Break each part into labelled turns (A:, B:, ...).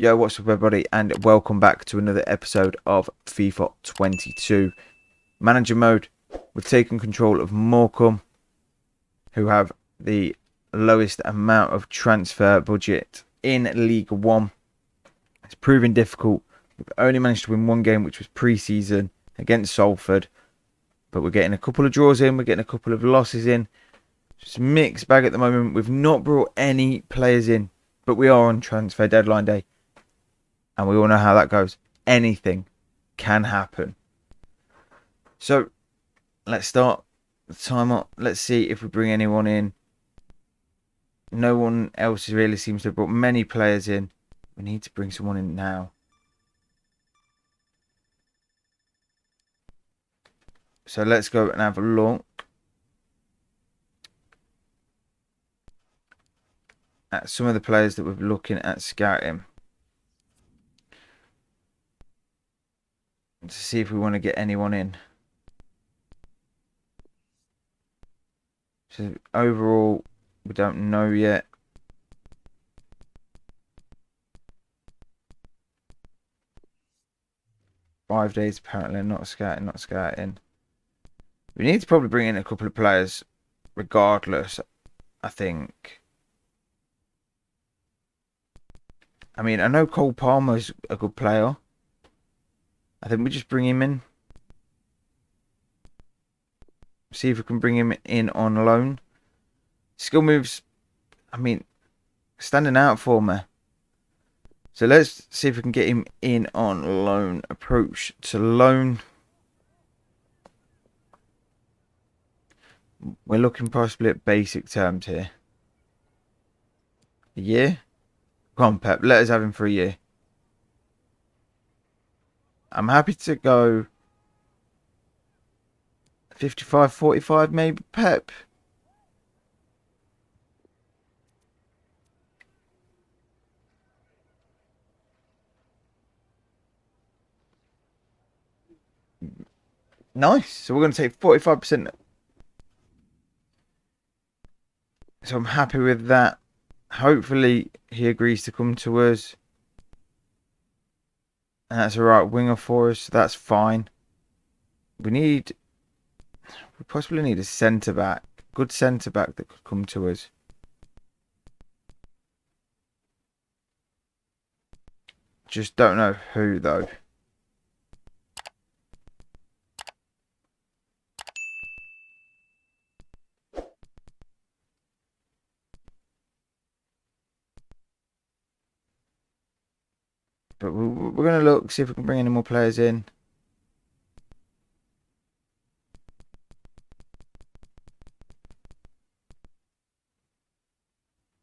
A: Yo, what's up everybody, and welcome back to another episode of FIFA 22 Manager Mode. We've taken control of Morecambe, who have the lowest amount of transfer budget in League One. It's proving difficult. We've only managed to win one game, which was pre-season against Salford, but we're getting a couple of draws in, we're getting a couple of losses in. It's a mixed bag at the moment. We've not brought any players in, but we are on transfer deadline day. And we all know how that goes. Anything can happen. So, let's start the timer. Let's see if we bring anyone in. No one else really seems to have brought many players in. We need to bring someone in now. So, let's go and have a look at some of the players that we're looking at scouting. To see if we want to get anyone in. So overall, we don't know yet. Five days apparently, not scouting. We need to probably bring in a couple of players regardless, I think. I mean, I know Cole Palmer's a good player. I think we just bring him in. See if we can bring him in on loan. Skill moves, I mean, standing out for me. So let's see if we can get him in on loan. Approach to loan. We're looking possibly at basic terms here. A year? Come on, Pep. Let us have him for a year. I'm happy to go 55, 45 maybe, Pep. Nice. So we're going to take 45%. So I'm happy with that. Hopefully he agrees to come to us. And that's a right winger for us. So that's fine. We possibly need a centre back. Good centre back that could come to us. Just don't know who though. But we're going to look, see if we can bring any more players in.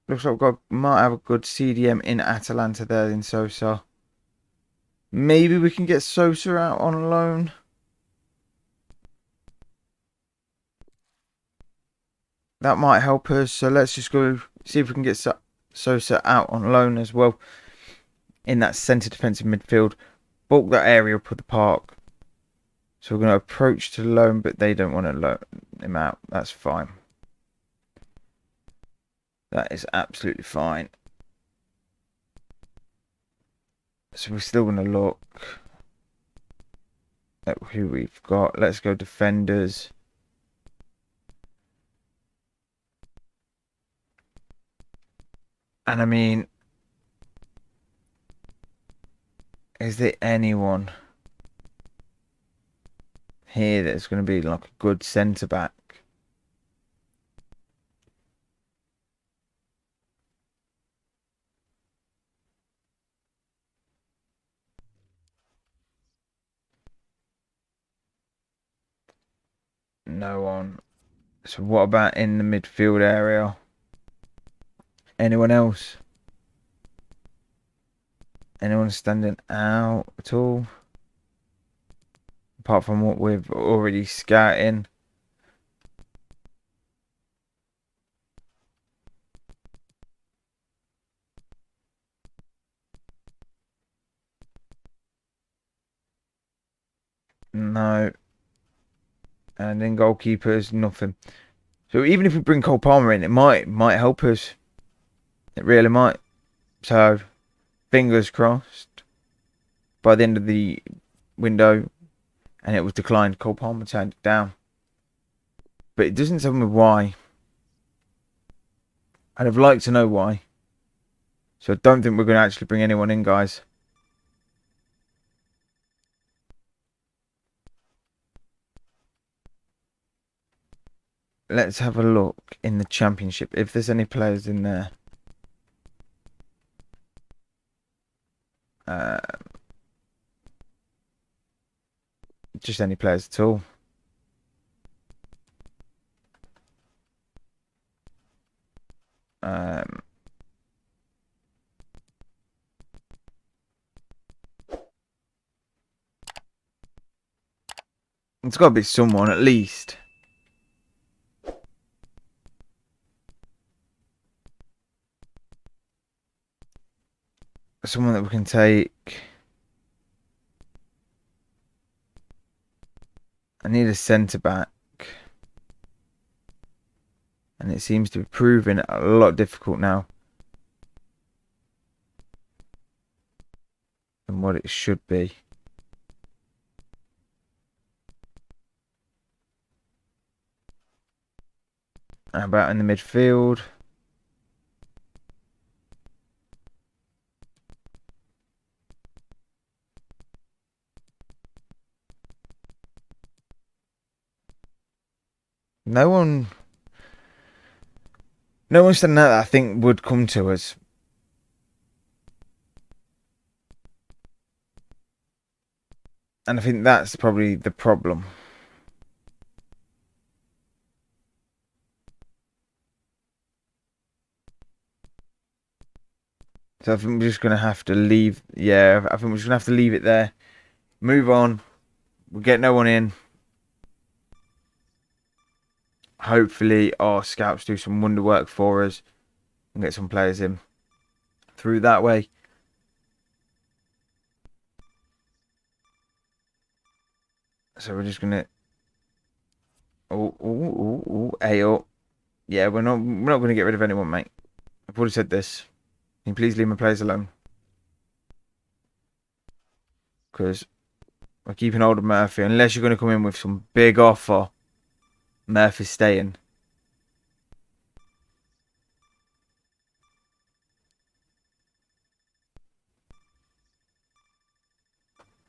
A: Looks like might have a good CDM in Atalanta there in Sosa. Maybe we can get Sosa out on loan. That might help us. So let's just go see if we can get Sosa out on loan as well. In that centre defensive midfield. Bulk that area up of the park. So we're going to approach to loan, but they don't want to loan him out. That's fine. That is absolutely fine. So we're still going to look at who we've got. Let's go defenders. And I mean, is there anyone here that's going to be like a good centre back? No one. So what about in the midfield area? Anyone else? Anyone standing out at all? Apart from what we've already scouting. No. And then goalkeepers, nothing. So even if we bring Cole Palmer in, it might help us. It really might. So fingers crossed, by the end of the window, and it was declined. Cole Palmer turned it down. But it doesn't tell me why. I'd have liked to know why. So I don't think we're going to actually bring anyone in, guys. Let's have a look in the championship if there's any players in there. Just any players at all. It's got to be someone at least. Someone that we can take. I need a centre back. And it seems to be proving a lot difficult now than what it should be. How about in the midfield? No one standing out that I think would come to us. And I think that's probably the problem. So I think we're just going to have to leave. Yeah, I think we're just going to have to leave it there. Move on. We'll get no one in. Hopefully our scouts do some wonder work for us and get some players in through that way. So we're just gonna Ale. Yeah, we're not gonna get rid of anyone, mate. I've already said this. Can you please leave my players alone? Because we're keeping hold of Murphy. Unless you're gonna come in with some big offer, Murphy's staying.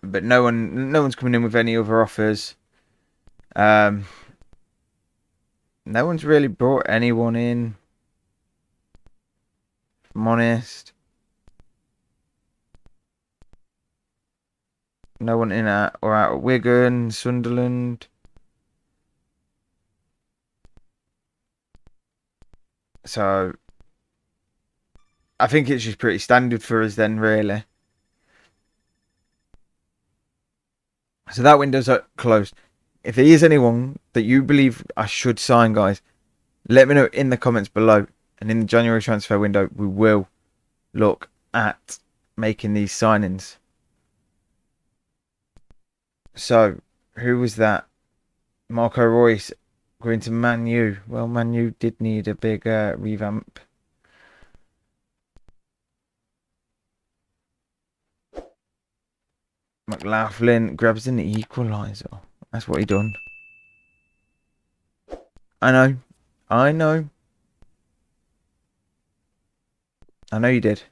A: But no one's coming in with any other offers. No one's really brought anyone in. If I'm honest. No one in or out of Wigan, Sunderland. So I think it's just pretty standard for us then, really. So that window's closed. If there is anyone that you believe I should sign, guys, let me know in the comments below. And in the January transfer window, we will look at making these signings. So, who was that? Marco Reus going to Man U. Well, Man U did need a big revamp. McLaughlin grabs an equaliser. That's what he done. I know. I know. I know you did.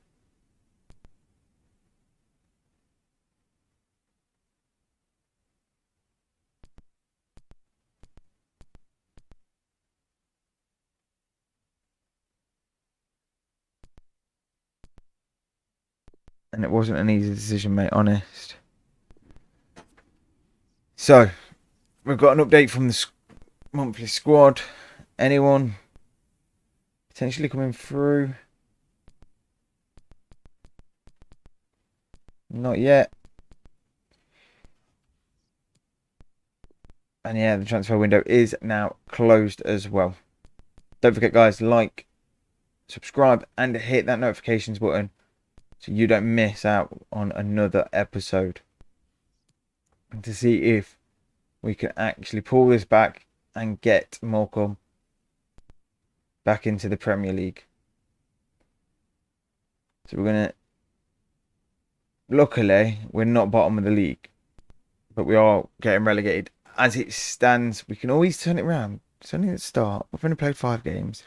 A: And it wasn't an easy decision, mate, honest. So, we've got an update from the monthly squad. Anyone potentially coming through? Not yet. And yeah, the transfer window is now closed as well. Don't forget, guys, like, subscribe, and hit that notifications button so you don't miss out on another episode. And to see if we can actually pull this back and get Morecambe back into the Premier League. So we're going to luckily, we're not bottom of the league, but we are getting relegated. As it stands, we can always turn it around. It's only the start. We've only played 5 games.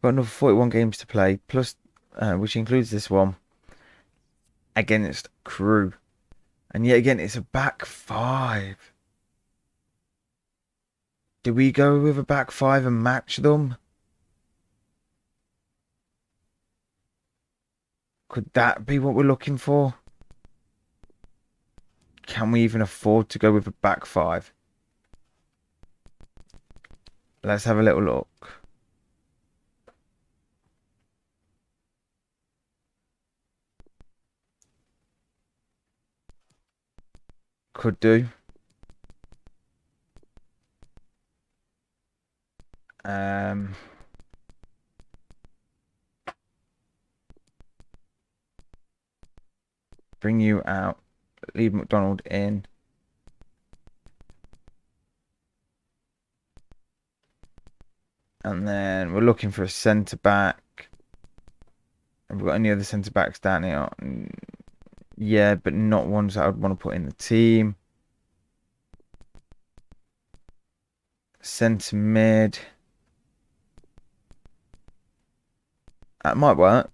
A: Got another 41 games to play, plus, which includes this one against Crew. And yet again, it's a back five. Do we go with a back five and match them? Could that be what we're looking for? Can we even afford to go with a back five? Let's have a little look. Could do. Um, bring you out. Leave McDonald in. And then we're looking for a centre back. Have we got any other centre backs down here? Yeah, but not ones that I'd want to put in the team. Centre mid. That might work.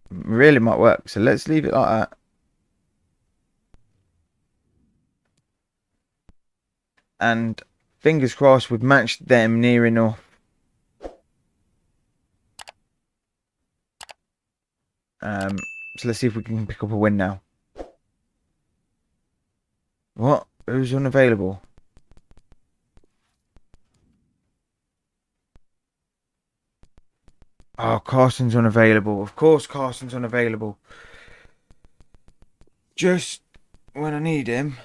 A: Really might work. So let's leave it like that. And fingers crossed we've matched them near enough. So let's see if we can pick up a win now. What? Who's unavailable? Oh, Carson's unavailable. Of course Carson's unavailable. Just when I need him.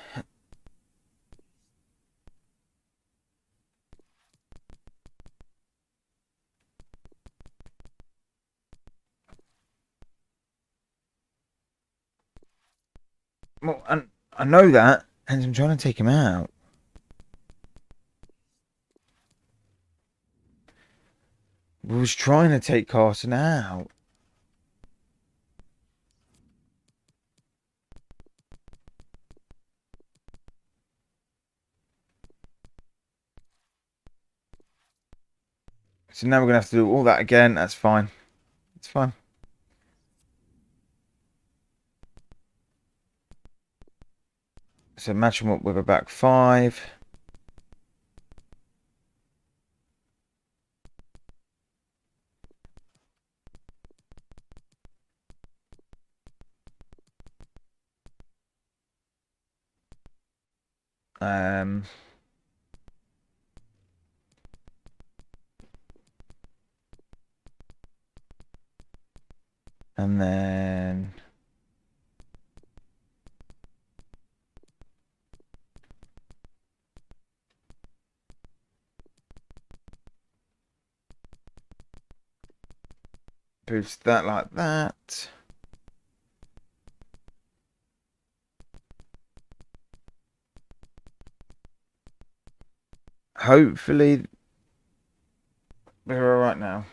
A: Well, I know that, hence I'm trying to take him out. We was trying to take Carson out. So now we're going to have to do all that again. That's fine. It's fine. So match him up with a back five. Um, and then boost that like that. Hopefully we're all right now.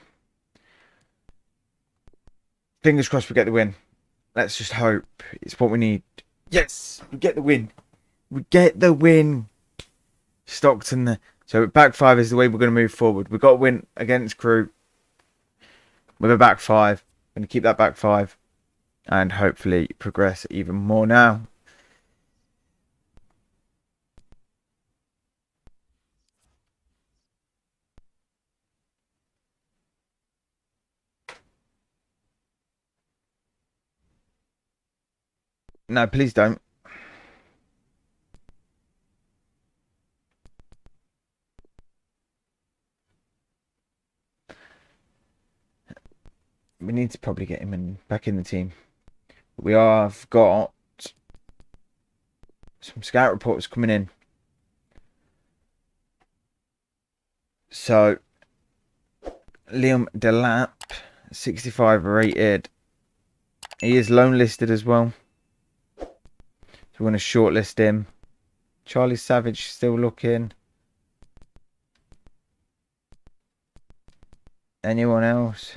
A: Fingers crossed we get the win. Let's just hope. It's what we need. Yes, we get the win. We get the win. Stockton. So back five is the way we're going to move forward. We've got to win against Crew with a back five. Going to keep that back five and hopefully progress even more now. No, please don't. We need to probably get him back in the team. We have got some scout reports coming in. So, Liam Delap, 65 rated. He is loan listed as well. So we're going to shortlist him. Charlie Savage still looking. Anyone else?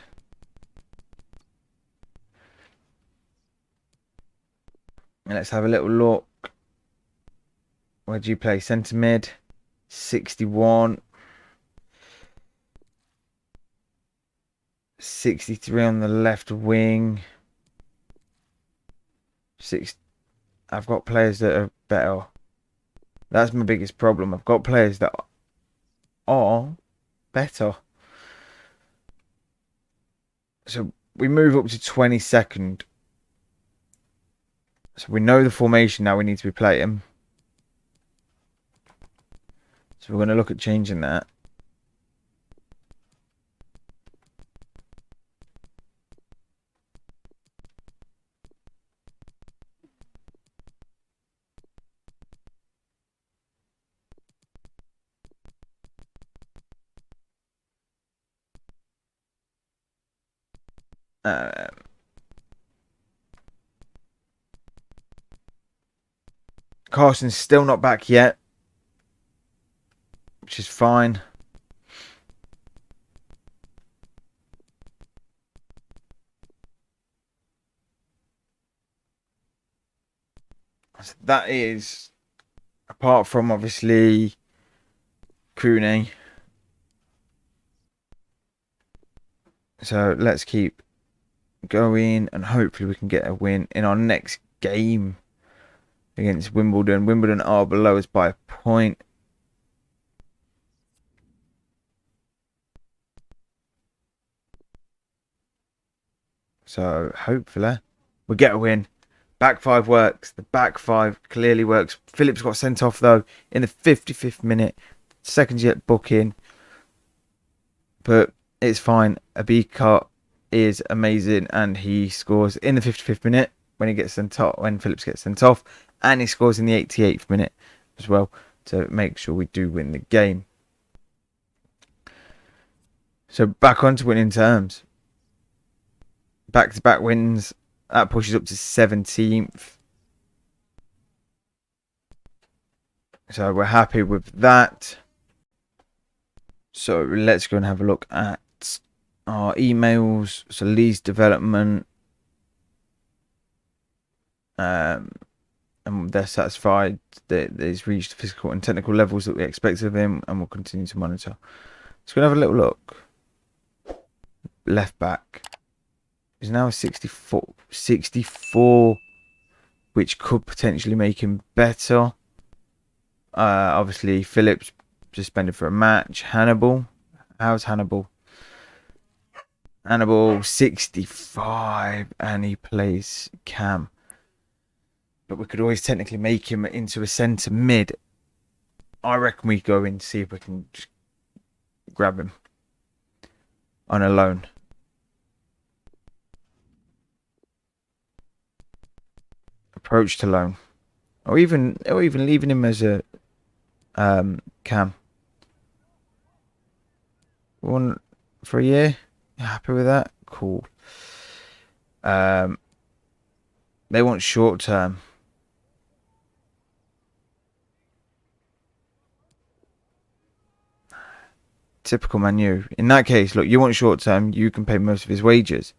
A: Let's have a little look. Where do you play? Centre mid. 61. 63 on the left wing. I've got players that are better. That's my biggest problem. I've got players that are better. So we move up to 22nd. So we know the formation now we need to be playing. So we're going to look at changing that. Carson's still not back yet, which is fine. So that is, apart from obviously Cooney. So let's keep going and hopefully we can get a win in our next game against Wimbledon. Wimbledon are below us by a point. So hopefully we get a win. Back five works. The back five clearly works. Phillips got sent off though in the 55th minute. Second yet booking. But it's fine. Abika is amazing and he scores in the 55th minute when he gets sent off, when Phillips gets sent off, and he scores in the 88th minute as well to make sure we do win the game. So back on to winning terms. Back-to-back wins. That pushes up to 17th. So we're happy with that. So let's go and have a look at our emails. So Lee's development. And they're satisfied that he's reached the physical and technical levels that we expected of him and will continue to monitor. So we're going to have a little look. Left back. He's now 64, which could potentially make him better. Obviously, Phillips suspended for a match. Hannibal. How's Hannibal? Hannibal, 65, and he plays Cam. But we could always technically make him into a centre mid. I reckon we go in and see if we can just grab him on a loan. Approach to loan, or even leaving him as a Cam. One for a year. Happy with that? Cool. They want short term. Typical Man U. In that case, look, you want short term, you can pay most of his wages.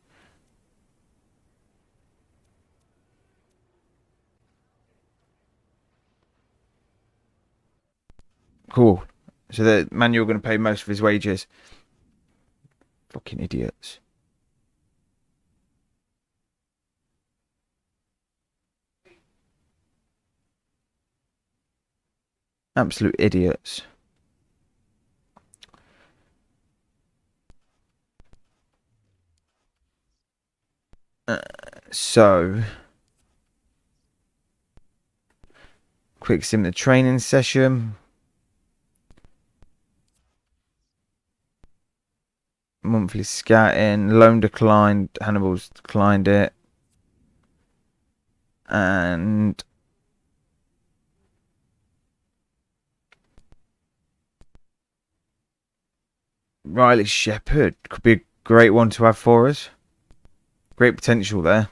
A: Cool. So the Man U are going to pay most of his wages. Fucking idiots. Absolute idiots. So, quick sim the training session. Monthly scouting. Loan declined. Hannibal's declined it. And Riley Shepherd could be a great one to have for us. Great potential there.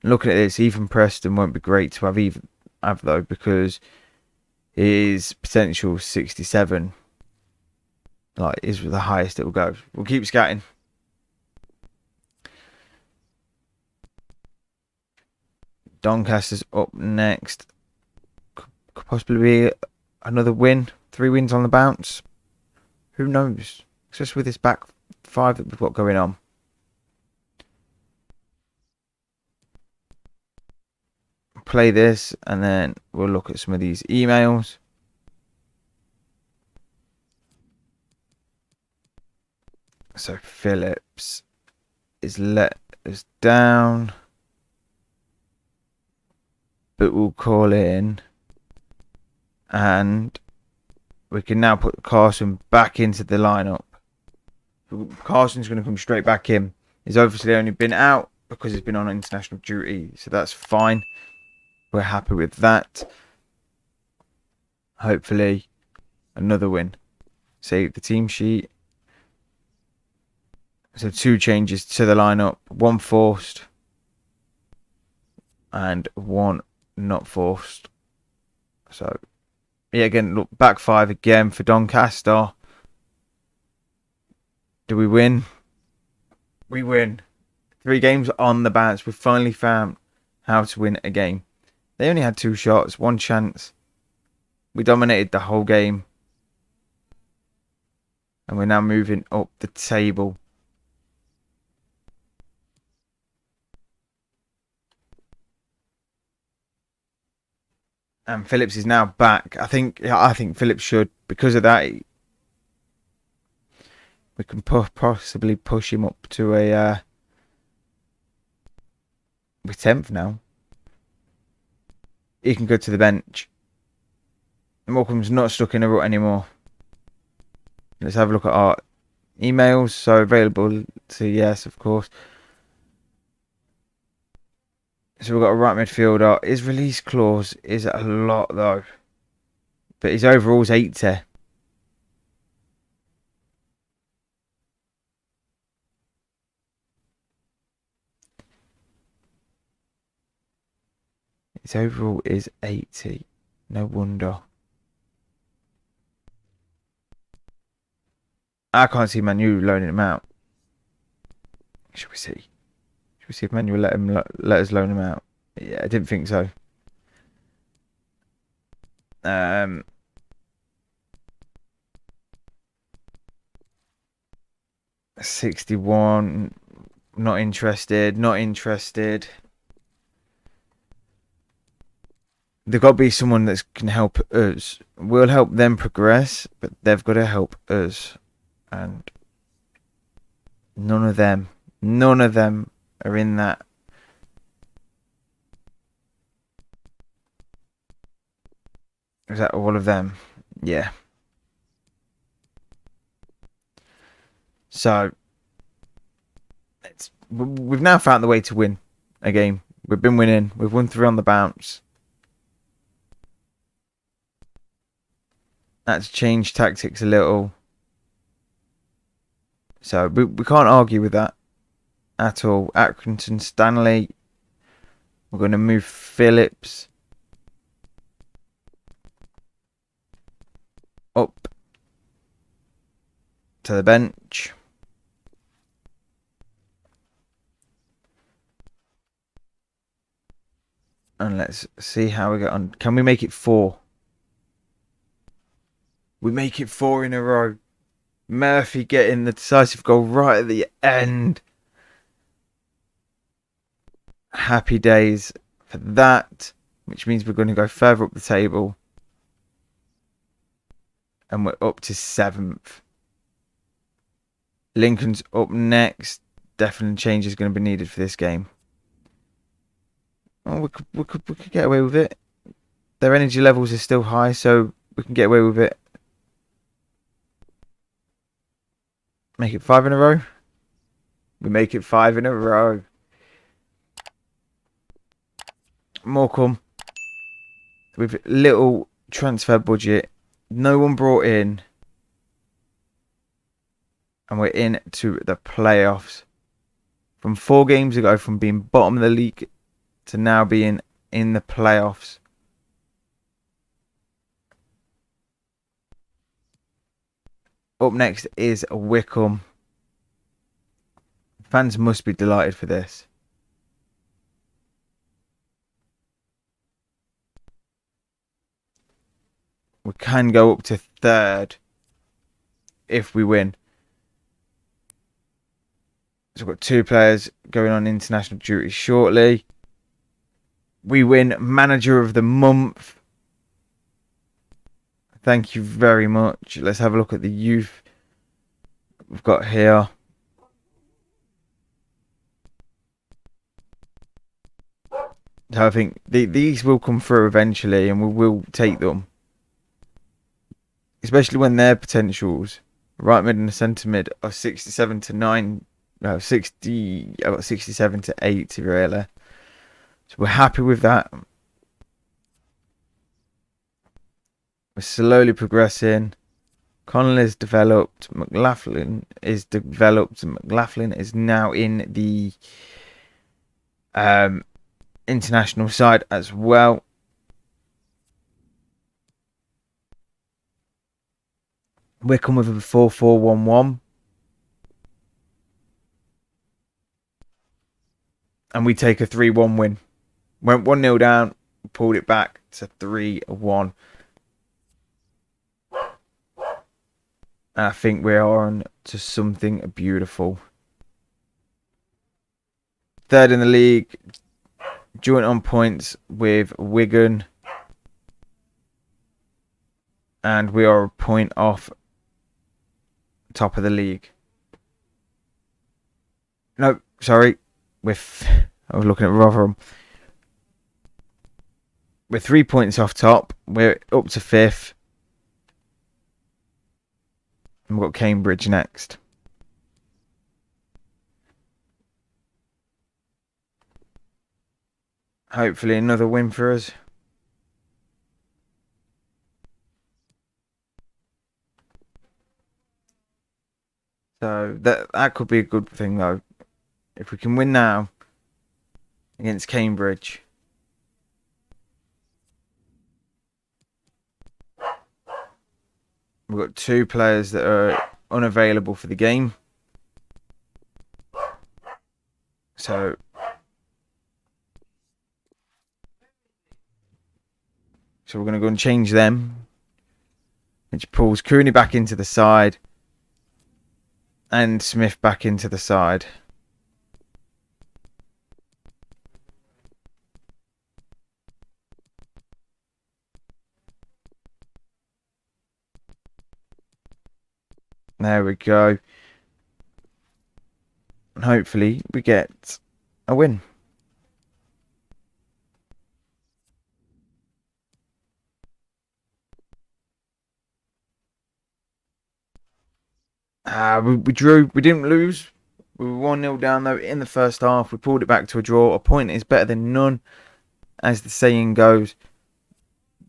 A: Looking at this, Ethan Preston won't be great to have though, because his potential is 67. like is the highest it will go. We'll keep scouting. Doncaster's up next. Could possibly be another win. 3 wins on the bounce. Who knows? Especially with this back 5 that we've got going on. Play this and then we'll look at some of these emails. So Phillips is let us down, but we'll call in and we can now put Carson back into the lineup. Carson's going to come straight back in. He's obviously only been out because he's been on international duty, so that's fine. We're happy with that. Hopefully, another win. Save the team sheet. So 2 changes to the lineup. 1 forced. And 1 not forced. So, yeah, again, look, back 5 again for Doncaster. Do we win? We win. 3 games on the bounce. We've finally found how to win a game. They only had 2 shots, 1 chance. We dominated the whole game. And we're now moving up the table. And Phillips is now back. I think Phillips should, because of that, we can possibly push him up to a we're 10th now. He can go to the bench. Morecambe's not stuck in a rut anymore. Let's have a look at our emails. So available to yes, of course. So we've got a right midfielder. His release clause is a lot though. But his overall's 80. His overall is 80. No wonder. I can't see Manu loaning him out. Should we see? Should we see if Manu will let us loan him out? Yeah, I didn't think so. 61. Not interested. Not interested. There's got to be someone that can help us. We'll help them progress, but they've got to help us. And none of them are in that. Is that all of them? Yeah. So we've now found the way to win a game. We've been winning. We've won 3 on the bounce. That's changed tactics a little. So we can't argue with that at all. Accrington, Stanley. We're going to move Phillips up to the bench. And let's see how we get on. Can we make it 4? We make it 4 in a row. Murphy getting the decisive goal right at the end. Happy days for that. Which means we're going to go further up the table. And we're up to 7th. Lincoln's up next. Definite change is going to be needed for this game. Oh, we could get away with it. Their energy levels are still high, so we can get away with it. Make it 5 in a row. We make it 5 in a row. Morecambe with little transfer budget. No one brought in. And we're into the playoffs. From 4 games ago, from being bottom of the league to now being in the playoffs. Up next is Morecambe. Fans must be delighted for this. We can go up to third if we win. So we've got 2 players going on international duty shortly. We win Manager of the Month. Thank you very much. Let's have a look at the youth we've got here. So I think these will come through eventually, and we will take them. Especially when their potentials, right mid and the centre mid, are 67 to 9. No, 60. I've got 67 to 80 really. So we're happy with that. We're slowly progressing. Connell is developed. McLaughlin is developed. And McLaughlin is now in the international side as well. We're coming with a 4-4-1-1. And we take a 3-1 win. Went 1-0 down, pulled it back to 3-1. And I think we're on to something beautiful. Third in the league, joint on points with Wigan. And we are a point off top of the league. No, sorry. I was looking at Rotherham. We're 3 points off top. We're up to 5th. And we've got Cambridge next. Hopefully another win for us. So that could be a good thing though. If we can win now against Cambridge. We've got 2 players that are unavailable for the game. So we're going to go and change them. Which pulls Cooney back into the side. And Smith back into the side. There we go. And hopefully we get a win. We drew. We didn't lose. We were 1-0 down though in the first half. We pulled it back to a draw. A point is better than none, as the saying goes.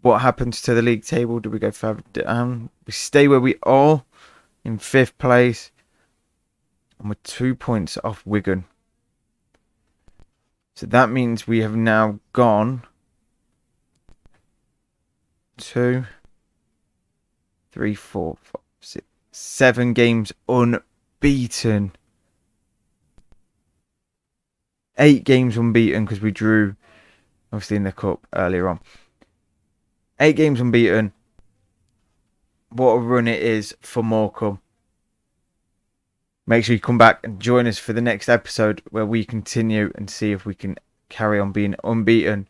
A: What happens to the league table? Do we go further down? We stay where we are in 5th place. And we're 2 points off Wigan. So that means we have now gone 2, 3, 4, 5, 6, 7 games unbeaten. 8 games unbeaten because we drew, obviously, in the cup earlier on. 8 games unbeaten. What a run it is for Morecambe. Make sure you come back and join us for the next episode where we continue and see if we can carry on being unbeaten.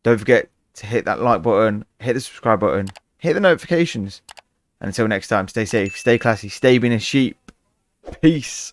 A: Don't forget to hit that like button, hit the subscribe button, hit the notifications. And until next time, stay safe, stay classy, stay being a sheep. Peace.